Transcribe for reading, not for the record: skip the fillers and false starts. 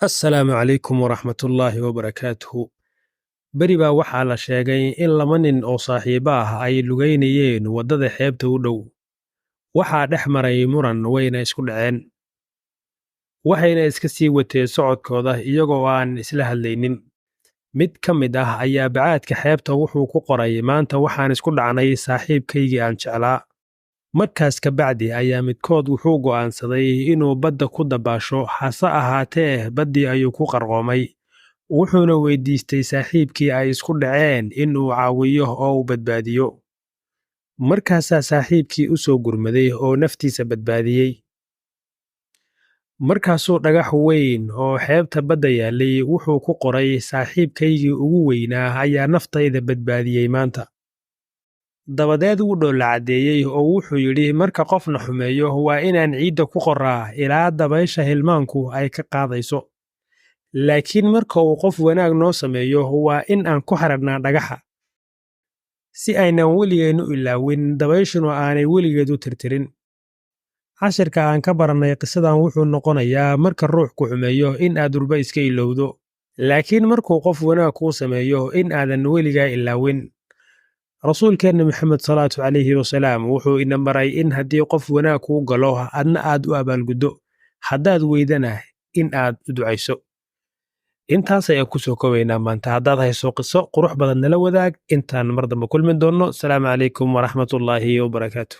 Assalaamu calaykum waraxmatullaahi wabarakaatuhu. Beri baa waxaa la sheegay in laba nin oo saaxiibo ah ay lugaynayeen waddada xeebta u dhow. Waxaa dhex maray muran wayna isku dhaceen. Waxayna iska sii wateen socodkooda iyagoo aan isla hadlaynin. Mid ka mid ah ayaa bacaadka xeebta wuxuu ku qoray maanta waxaan isku dhacnay saaxiibkaygii aan jeclaa. Markaas ka bacdi ayaa midkood wuxuu go'aansaday inuu badda ku dabaasho, hase ahaatee baddii ayuu ku qarqoomay. Wuxuuna weydiistay saaxiibkii ay isku dhaceen inuu caawiyo oo uu badbaadiyo. Markaasaa saaxiibkii u soo gurmaday oo naftiisa badbaadiyey. Markaasuu dhagax weyn oo xeebta badda yaallay wuxuu ku qoray saaxiibkaygii ugu weynaa ayaa naftayda badbaadiyey maanta. Dabadeed wuu dhoolla caddeeyey oo wuxuu yidhi marka qofna xumeeyo waa inaan ciidda ku qoraa ilaa dabaysha hilmaanku ay ka qaadayso. Laakiin marka uu qof wanaag noo sameeyo waa in aan ku xaragnaa dhagaxa. Si aynan weligeen u ilaawin dabayshuna aanay weligeed u tirtirin. Cashirka aan ka barannay qisadan wuxuu noqonayaa marka ruux ku xumeeyo in aad durba iska ilowdo. Laakiin markuu qof wanaag kuu sameeyo in aadan weligaa ilaawin. Rasuulkeenna Maxamed salaatu calayhi wasalaam wuxuu ina baray in haddii qof wanaag kuu galo adna aad u abaalguddo, haddaad weydana in aad u ducayso. Intaas ayaan ku soo koobaynaa maanta. Haddaad hayso qiso qurux badan nala wadaag intaan mar dambe kulmi doonno. Asalaamu calaykum waraxmatullaahi wabarakaatuh.